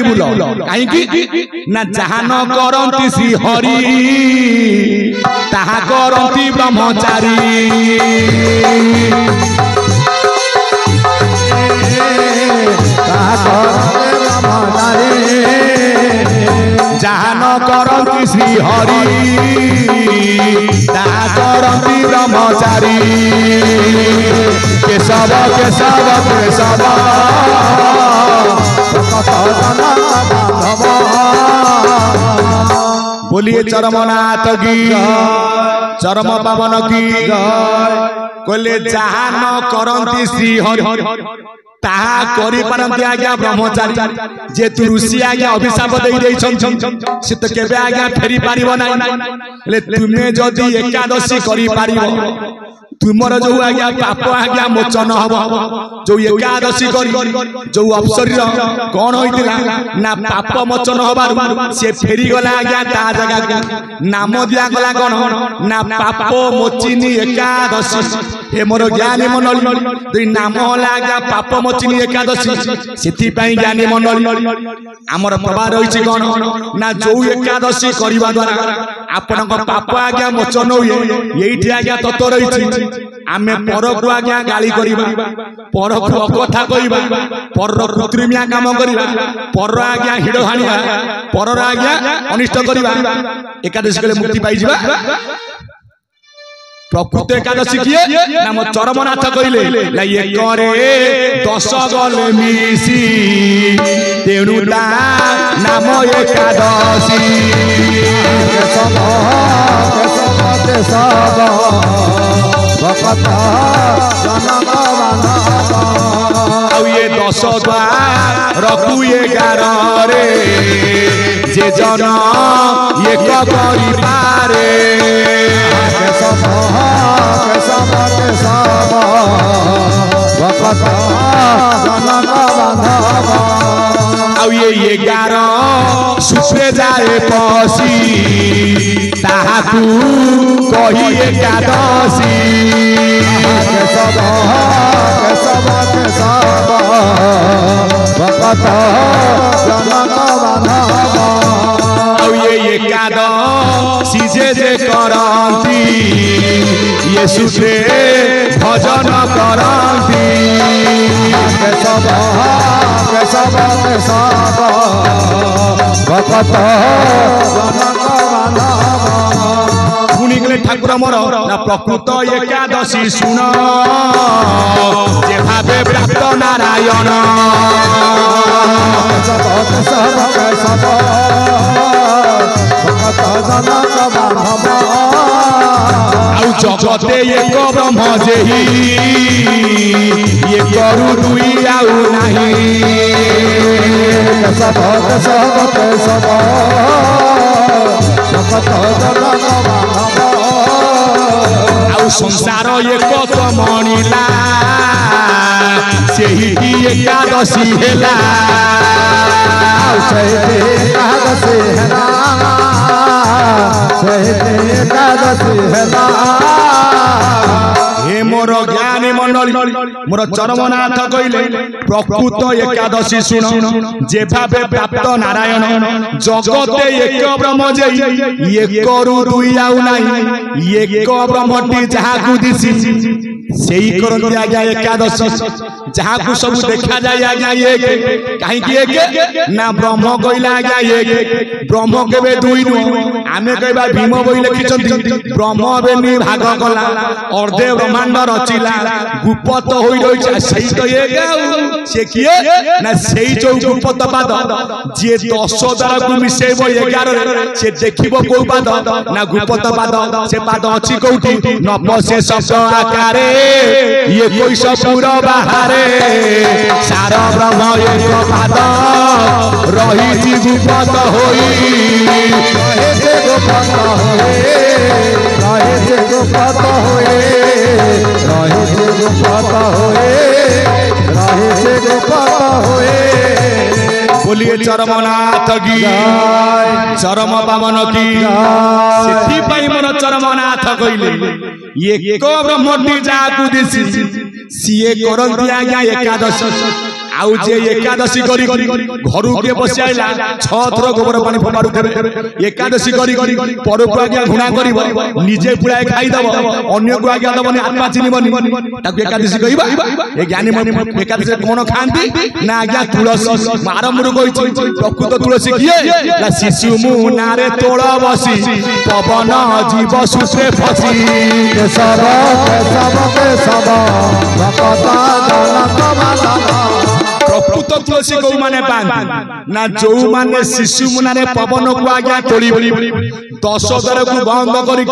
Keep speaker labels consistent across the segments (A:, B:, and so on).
A: bull कहीं ना जहाँ न करती श्री हरि ताहा करती ब्रह्मचारी जहाँ न करती श्री हरि ताहा करती ब्रह्मचारी केशव केशव केशव बोलिए चरमनाथ की चरम पावन की कहले जहाँ न करती श्री हरि ताहा करि पारंती आज्ञा ब्रह्मचारी जे तु ऋषि आज्ञा अभिशाप देई से तो केबे आज्ञा फेरी पारिबो ना ले तुमे जदि एकादशी करि पारिबो तुमर जो आज्ञा पाप आज्ञा मोचन हबो जो एकादशी करी जो अवसर कौन होइतिला ना पाप मोचन हबार से फेरी गला आज्ञा ता जगह नाम दिया गला कोन ना पाप मोचिनी एकादशी हे मोर ज्ञानी मंडली दुई नाम होला आज्ञा पाप मोचिनी एकादशी सेति पई ज्ञानी मंडली हमर प्रभा रहिछि कोन ना जो एकादशी करबा द्वारा आपन को पाप आज्ञा मोचन होय एइठी आज्ञा तत्व रहिछि आमे पर को आज्ञा गाली करिबा पर को कथा कहिबा पर कृत्रिमिया काम करिबा पर आज्ञा हिडो हानिबा पर आज्ञा अनिष्ट करिबा एकादशी कले मुक्ति पाई जिबा प्रकृत एकादशी किए नाम चरमनाथ कहले ला ये करे 10 गले मिसी तेणुता नाम एकादशी केशव केशव केशव भक्त जनक बांधव आउ ये 10 द्वार रखु 11 रे जे जन एक करि पारे केशव केशव केशव भक्त जनक बांधव आउ ये 11 सुप्रे जाए पसी ताहाकू कही एकादशी केशव केशव केशव भक्त जनक बांधव आउ ये एकादशी जे करती ये सुप्रे भजन करती केशव केशव केशव भक्त जनक बांधव पुनिगले ठाकुर मोर ना प्रकृत एकादशी सुन जे भावे प्राप्त नारायण केशव केशव केशव भक्त जनक बांधव आउ जगते एक ब्रह्म जेहि ये करू दुई आउ नाही केशव केशव केशव भक्त जनक बांधव आउ संसार एक मणिला सेही एकादशी हेला एकादशी हेला एकादशी हेला हे मोर ज्ञानी मंडली मोर चरमनाथ कहले प्रकृत एकादशी सुन जे भावे प्राप्त नारायण जगते एक ब्रह्म जे एक करू दुई आउ नाही एक ब्रह्मटी जहा को दिसी सेही करती आज्ञा एकादशी जहा को सब देखा जाए आज्ञा एक कहीं की एक ना ब्रह्म कहला आज्ञा एक ब्रह्म केबे दुई नु आमे कहबा भीम बई लिखिचंती ब्रह्म बेनी भाग कला अर्धे ब्रह्मांड रचिला गुप्त होई रहिछ सेही तो एक से किए ना सेही जो गुप्त पाद जे 10 द्वारा को मिसेबो 11 से देखिबो को पाद ना गुप्त पाद से पाद अछि कोठी नपसे शब्द आकारे ये कोई सपुर बाहरे सारा ब्रह्म एक पाद रही जी गुप्त होई रहे से गुप्त होए रहे से गुप्त होए रहे से गुप्त होए रहे से गुप्त होए बोलिए चरमनाथ की चरम पावन की सेठी पई मोर चरमनाथ कइले ये को ब्रह्मटी जाकू दिसी सीए करंती आज्ञा एकादश आउ जे एकादशी करी घरु के बसि आइला 6 थर गोबर पानी फपाडु देबे एकादशी करी परपु आज्ञा घुणा करिवो निजे पुराय खाइ दबो अन्य को आज्ञा दबनी आत्मा चिनिबनी ताकू एकादशी कहिबा ए ज्ञानी एकादशी कोन खांती ना आज्ञा तुलसी आरंभरु कहि प्रकृत तुलसी किए ला शिशु मुनारे तोळा बसी पवन जीव सुसे फसी
B: सब भक्ता जनक मानव
A: प्रकृत तुलसी को माने पान ना जो माने शिशु मुनारे पवन को आज्ञा तोड़ी 10 दर को बंद करी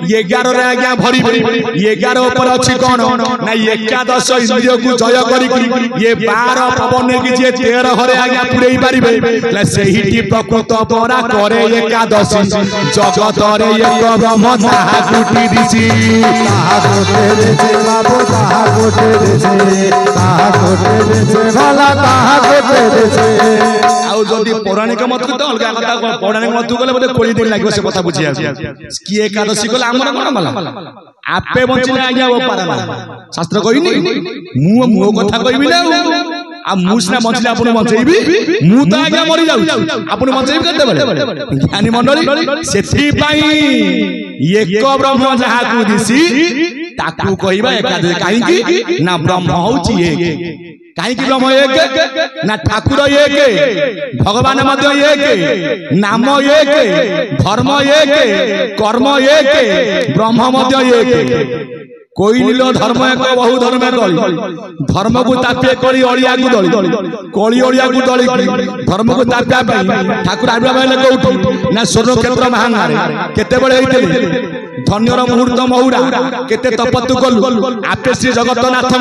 A: 11 रे आज्ञा भरी 11 ऊपर अछि कोन ना एकादश इंद्रिय को जय करी ये 12 पवन की जे 13 हरे आज्ञा पुरई पारिबे ले सेहिटी प्रकृत परा करे एकादशी जगत रे एक ब्रह्म ताहा कुटी दिसी
B: ताहा कोटे दिसी बाबू ताहा कोटे दिसी ताहा कोटे दिसी भला ताहा कोटे दिसी
A: आउ जदी पौराणिक मत तो अलगा कथा पौराणिक मत गले बोले कोली दिन लागो से कथा बुझिया की एकादशी गले हमर कोन मला आपे बंचिना आज्ञा ओ पारा शास्त्र कहिनी मु कथा कहिबी ना आ मुसना बंचिला आपण बंचैबी मु त आज्ञा मरि जाउ आपण बंचैबी केते बेले ज्ञानी मंडली सेथि पई एक ब्रह्म जहा को दिसी ताकू कहिबा एकादशी काहे की ना ब्रह्म होची एक काहे की ब्रह्म एक ना ठाकुर एक भगवान मध्य एक नाम एक धर्म एक कर्म एक ब्रह्म मध्य एक कोई नीलो धर्म एक बहु धर्म कली धर्म को तापे करी ओलिया को दली कली ओलिया को दली धर्म को तापा पई ठाकुर आबा बेले कोठी ना स्वर्ण क्षेत्र महांगारे केते बेले हेइते धन्यर मुहूर्त महुरा केते तपतु कलु आपे श्री जगन्नाथ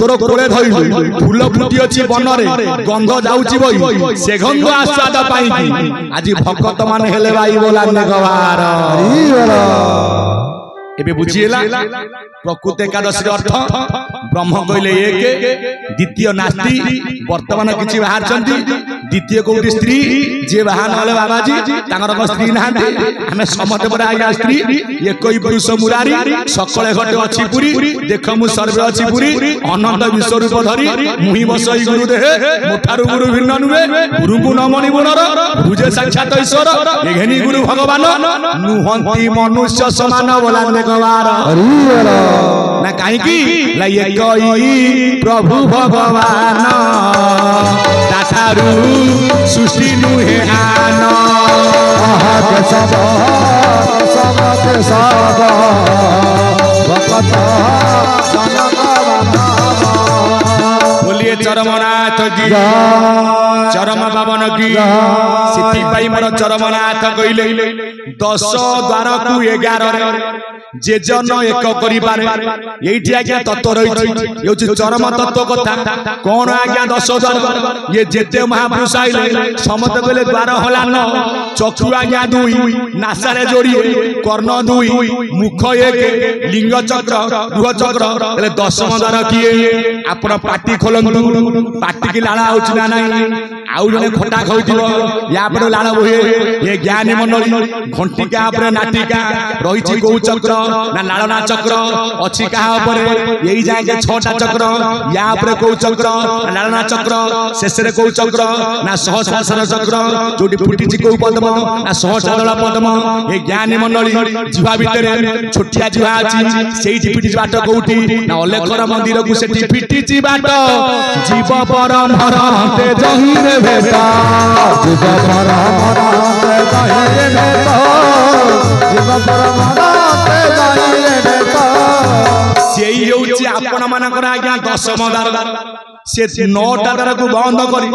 A: तोर कोले धइलु फूल फुटी अछि बनरे गंध जाउची बई से गंध आस्वाद पाई आज भक्त माने हेले भाई बोला नेगवार एबे बुझिएला प्रकृत एकादशी अर्थ ब्रह्म कहले एक द्वितीय नास्ति वर्तमान किछि बाहर चंदी द्वितीय कोठी स्त्री जे बाहर नले बाबाजी तांगर को स्त्री नाहंती हमें समते पर आया स्त्री एकई पुरुष मुरारी सकले घटे अछि पुरी देख मु सर्वे अछि पुरी अनंत विश्व रूप धरी मुहि बसई गुरु देहे मुठारु गुरु भिन्न नुवे गुरु को नमनि गुणर बुझे साक्षात ईश्वर एघेनी गुरु भगवान नुहंती मनुष्य समान बोला नेगवार ना काहे की ला एकई प्रभु भगवान दातारु सृष्टि नुहे आन
B: के सब भक्ता जनक मानव
A: बोलिए चरमनाथ की चरम पावन की सिद्धि पाई मोर चरमनाथ कइले 10 द्वार को 11 जे जन एक करि पारे एठी आज्ञा तत्व रही यो चरम तत्व कथा कोन आज्ञा 10 द्वार ये जेते महापुरुष आइले समत कहले द्वार होला न चक्षु आज्ञा 2 नासारे जोड़िए कर्ण 2 मुख 1 लिंग चक्र गृह चक्र एले 10 द्वार किए आपण पाटी खोलंतु पाटी की लाला होछि ना नाही आउ जने खोटा खाउथिबो या पर लाला बोहे ये ज्ञानी मंडली घंटिका पर नाटिका रहिछि गौ चक्र ना लालना चक्र अछि कहा ऊपर एई जाके 6टा चक्र या पर गौ चक्र लालना चक्र शेषरे गौ चक्र ना सहस्रासन चक्र जोटी फुटिछि गौ पद्म ना सहस्रादल पद्म ये ज्ञानी मंडली जीवा भितरे छोटिया जीवा अछि सेही फिटिछि बाट गौठी ना अलेखर मंदिर को सेठी फिटिछि बाट जीव परम हरते जही रे भेटा
B: जीव परम हरते जही रे भेटा जीव परम हरते जही रे भेटा
A: सेही होछि आपण मानकर आज्ञा 10 द्वार से 9टा द्वार को बंद करी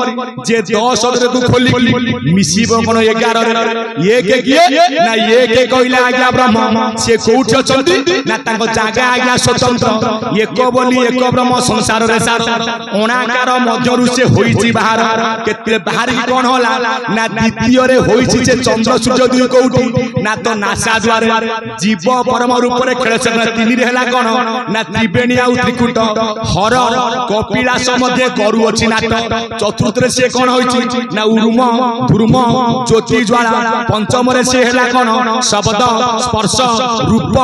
A: जे 10 द्वार को खोली मिसिबो कोन 11 रे एक किए ना एक कहले आज्ञा ब्रह्म से कोठी अछंती ना ताको जागा आज्ञा स्वतंत्र एक बोली एक ब्रह्म संसार रे सार अणाकार मध्यरु से होईची बाहर केते बाहरी कोन होला ना द्वितीय रे होईची जे चंद्र सूर्य दुई कोठी ना तो नासा द्वार जीव परम रूप रे खेल से 3 रे हला कोन ना त्रिवेणी आ त्रिकुट हर कपिलास मध्य करू अछि नाट चतुर्थ रे से कोन होइछि ना उरुम धुरुम ज्योति ज्वाला पंचम रे से हैला कोन शब्द स्पर्श रूप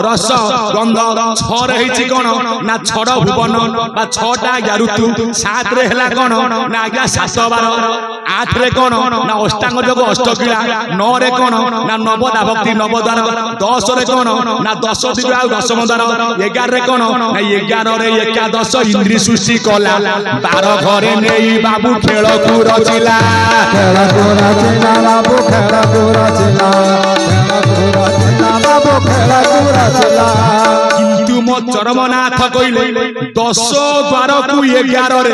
A: रस गंध छ रे हिछि कोन ना छड़ भुवन बा छटा या ऋतु सात रे हैला कोन ना आज्ञा 7 12 आठ रे कोन ना अष्टांग योग अष्टक्रिया 9 रे कोन ना नवदा भक्ति नवद्वार 10 रे कोन ना 10 दिव्य आ 10 मंदार 11 रे कोन ना 11 रे एकादश इंद्री सृष्टि कला 12 घरे नेई बाबू खेल को रचिला
B: बाबू खेल को रचिला बाबू खेल को रचिला
A: किंतु मो चरमनाथ कइले 10 12 को 11 रे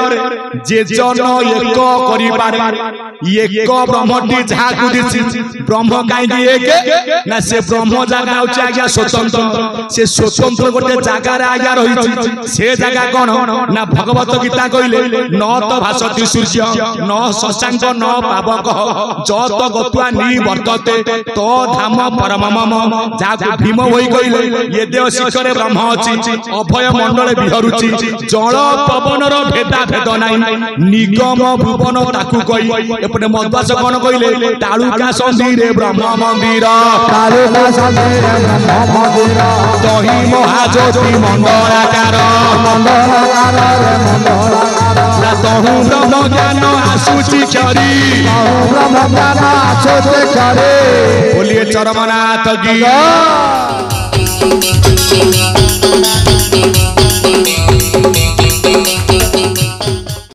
A: जे जन एक करि पारे एक ब्रह्मटी जहा को दिछि ब्रह्म काई एक ना से ब्रह्म जागा होछि आज्ञा स्वतंत्र से स्वतंत्र गोटे जागा रे आज्ञा रहिछि से जागा कोन ना भगवत गीता कइले न त भासति सूर्य न शशांक न पावक जत गत्वा नि वर्तते तो धाम परममम जाको भीम होई कइले ये देव शिखरे ब्रह्म अछि अभय मंडले बिहरुछि जल पवन रो भेदा भेद नाही निगम भुवन ताकू कई एपटे मध्वास कोन कइले तालुका संधि रे ब्रह्म मंदिर
B: तालुका संधि रे ब्रह्म मंदिर
A: तही महाज्योति मंडलाकार
B: रे मंडलाकार
A: तहु ब्रह्म ज्ञान आसुचि चरी
B: ब्रह्म ज्ञान आसुचि चरी
A: बोलिए चरमनाथ की